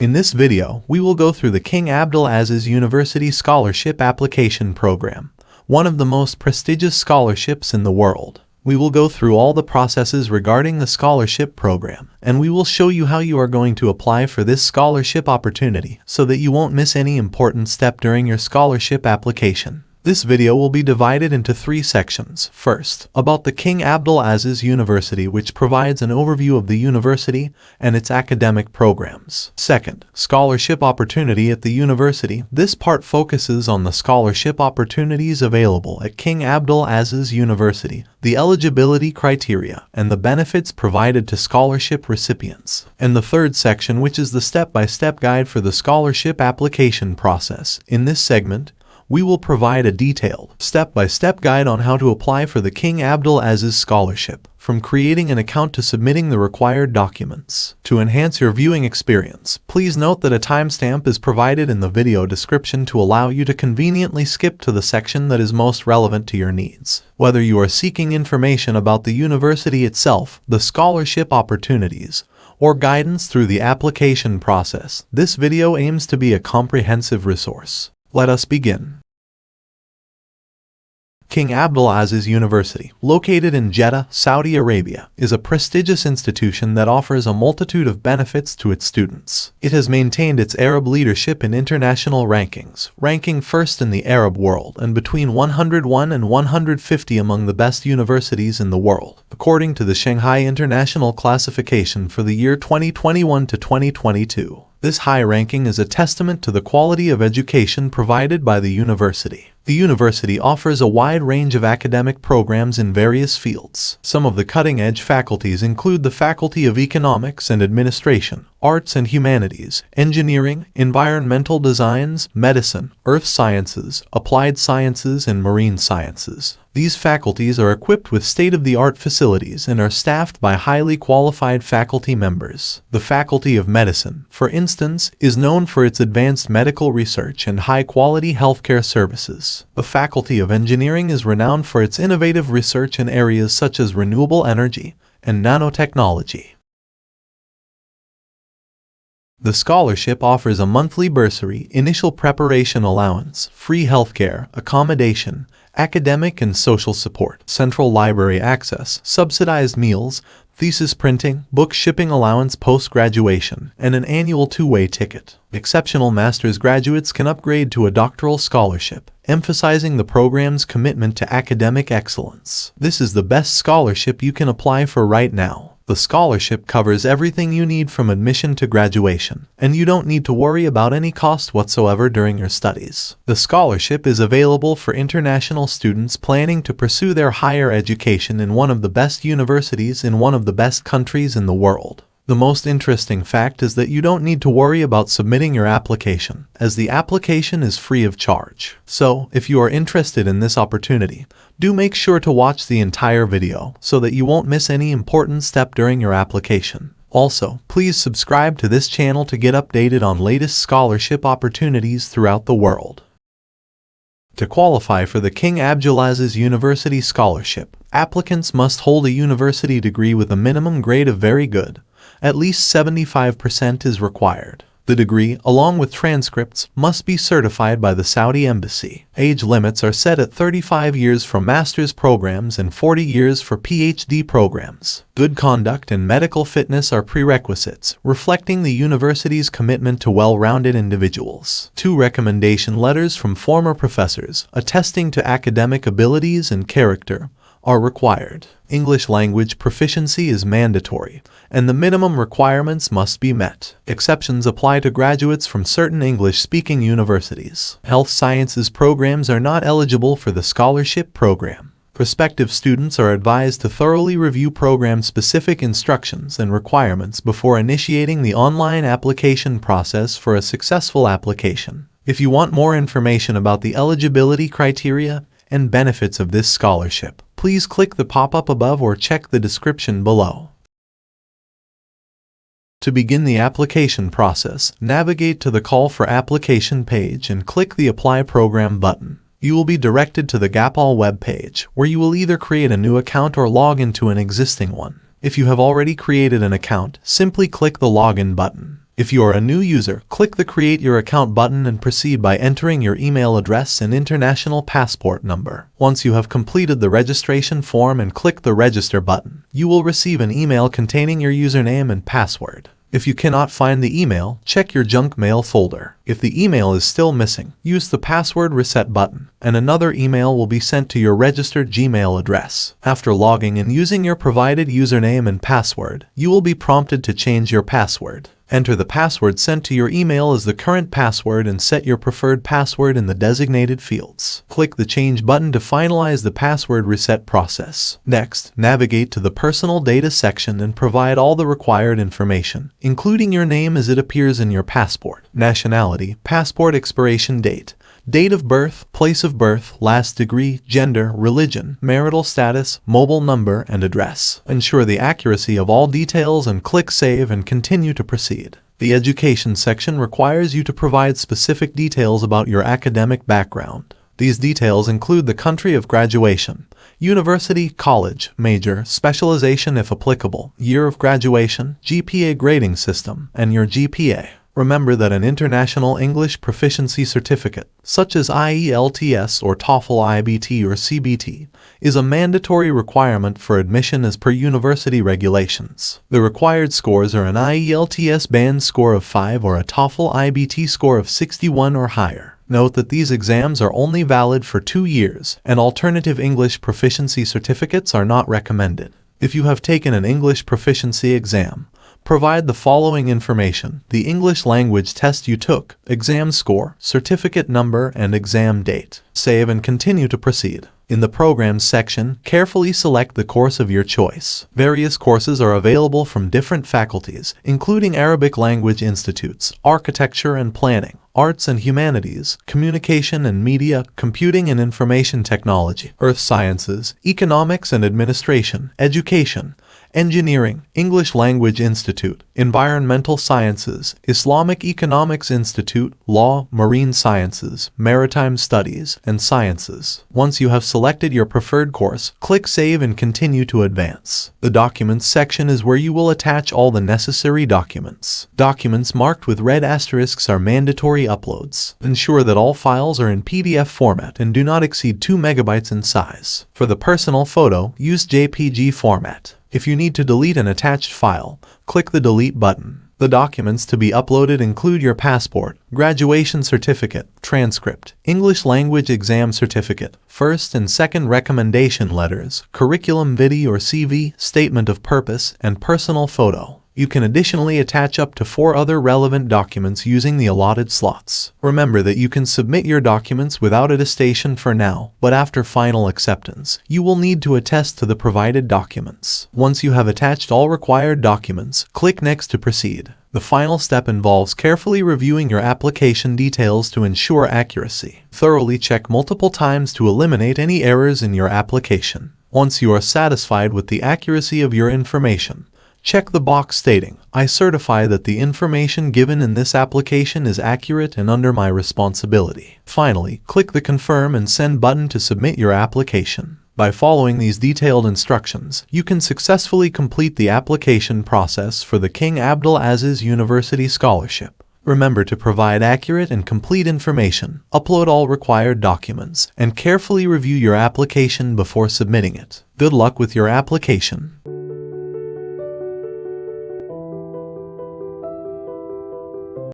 In this video, we will go through the King AbdulAziz University Scholarship Application Program, one of the most prestigious scholarships in the world. We will go through all the processes regarding the scholarship program, and we will show you how you are going to apply for this scholarship opportunity so that you won't miss any important step during your scholarship application. This video will be divided into 3 sections. First, about the King AbdulAziz University, which provides an overview of the university and its academic programs. Second, scholarship opportunity at the university. This part focuses on the scholarship opportunities available at King AbdulAziz University, the eligibility criteria, and the benefits provided to scholarship recipients. And the third section, which is the step-by-step guide for the scholarship application process. In this segment, we will provide a detailed, step-by-step guide on how to apply for the King AbdulAziz Scholarship, from creating an account to submitting the required documents. To enhance your viewing experience, please note that a timestamp is provided in the video description to allow you to conveniently skip to the section that is most relevant to your needs. Whether you are seeking information about the university itself, the scholarship opportunities, or guidance through the application process, this video aims to be a comprehensive resource. Let us begin. King AbdulAziz University, located in Jeddah, Saudi Arabia, is a prestigious institution that offers a multitude of benefits to its students. It has maintained its Arab leadership in international rankings, ranking first in the Arab world and between 101 and 150 among the best universities in the world, according to the Shanghai International Classification for the year 2021 to 2022. This high ranking is a testament to the quality of education provided by the university. The university offers a wide range of academic programs in various fields. Some of the cutting-edge faculties include the Faculty of Economics and Administration, Arts and Humanities, Engineering, Environmental Designs, Medicine, Earth Sciences, Applied Sciences, and Marine Sciences. These faculties are equipped with state-of-the-art facilities and are staffed by highly qualified faculty members. The Faculty of Medicine, for instance, is known for its advanced medical research and high-quality healthcare services. The Faculty of Engineering is renowned for its innovative research in areas such as renewable energy and nanotechnology. The scholarship offers a monthly bursary, initial preparation allowance, free healthcare, accommodation, academic and social support, central library access, subsidized meals, thesis printing, book shipping allowance post-graduation, and an annual 2-way ticket. Exceptional master's graduates can upgrade to a doctoral scholarship, emphasizing the program's commitment to academic excellence. This is the best scholarship you can apply for right now. The scholarship covers everything you need from admission to graduation, and you don't need to worry about any cost whatsoever during your studies. The scholarship is available for international students planning to pursue their higher education in one of the best universities in one of the best countries in the world. The most interesting fact is that you don't need to worry about submitting your application, as the application is free of charge. So, if you are interested in this opportunity, do make sure to watch the entire video so that you won't miss any important step during your application. Also, please subscribe to this channel to get updated on latest scholarship opportunities throughout the world. To qualify for the King AbdulAziz University Scholarship, applicants must hold a university degree with a minimum grade of very good. At least 75% is required. The degree, along with transcripts, must be certified by the Saudi Embassy. Age limits are set at 35 years for master's programs and 40 years for PhD programs. Good conduct and medical fitness are prerequisites, reflecting the university's commitment to well-rounded individuals. 2 recommendation letters from former professors, attesting to academic abilities and character, are required. English language proficiency is mandatory, and the minimum requirements must be met. Exceptions apply to graduates from certain English-speaking universities. Health sciences programs are not eligible for the scholarship program. Prospective students are advised to thoroughly review program-specific instructions and requirements before initiating the online application process for a successful application. If you want more information about the eligibility criteria and benefits of this scholarship, please click the pop-up above or check the description below. To begin the application process, navigate to the Call for Application page and click the Apply Program button. You will be directed to the GAPAL web page, where you will either create a new account or log into an existing one. If you have already created an account, simply click the Login button. If you are a new user, click the Create Your Account button and proceed by entering your email address and international passport number. Once you have completed the registration form and click the Register button, you will receive an email containing your username and password. If you cannot find the email, check your junk mail folder. If the email is still missing, use the Password Reset button, and another email will be sent to your registered Gmail address. After logging in using your provided username and password, you will be prompted to change your password. Enter the password sent to your email as the current password and set your preferred password in the designated fields. Click the Change button to finalize the password reset process. Next, navigate to the Personal Data section and provide all the required information, including your name as it appears in your passport, nationality, passport expiration date, date of birth, place of birth, last degree, gender, religion, marital status, mobile number, and address. Ensure the accuracy of all details and click Save and continue to proceed. The Education section requires you to provide specific details about your academic background. These details include the country of graduation, university, college, major, specialization if applicable, year of graduation, GPA grading system, and your GPA. Remember that an International English Proficiency Certificate, such as IELTS or TOEFL IBT or CBT, is a mandatory requirement for admission as per university regulations. The required scores are an IELTS band score of 5 or a TOEFL IBT score of 61 or higher. Note that these exams are only valid for 2 years, and alternative English proficiency certificates are not recommended. If you have taken an English proficiency exam, provide the following information: the English language test you took, exam score, certificate number, and exam date. Save and continue to proceed. In the Programs section, carefully select the course of your choice. Various courses are available from different faculties, including Arabic language institutes, architecture and planning, arts and humanities, communication and media, computing and information technology, earth sciences, economics and administration, education, engineering, English Language Institute, environmental sciences, Islamic Economics Institute, law, marine sciences, maritime studies, and sciences. Once you have selected your preferred course, click Save and continue to advance. The Documents section is where you will attach all the necessary documents. Documents marked with red asterisks are mandatory uploads. Ensure that all files are in PDF format and do not exceed 2 megabytes in size. For the personal photo, use JPG format. If you need to delete an attached file, click the Delete button. The documents to be uploaded include your passport, graduation certificate, transcript, English language exam certificate, first and second recommendation letters, curriculum vitae or CV, statement of purpose, and personal photo. You can additionally attach up to 4 other relevant documents using the allotted slots. Remember that you can submit your documents without attestation for now, but after final acceptance, you will need to attest to the provided documents. Once you have attached all required documents, click Next to proceed. The final step involves carefully reviewing your application details to ensure accuracy. Thoroughly check multiple times to eliminate any errors in your application. Once you are satisfied with the accuracy of your information, check the box stating, "I certify that the information given in this application is accurate and under my responsibility." Finally, click the Confirm and Send button to submit your application. By following these detailed instructions, you can successfully complete the application process for the King AbdulAziz University Scholarship. Remember to provide accurate and complete information, upload all required documents, and carefully review your application before submitting it. Good luck with your application.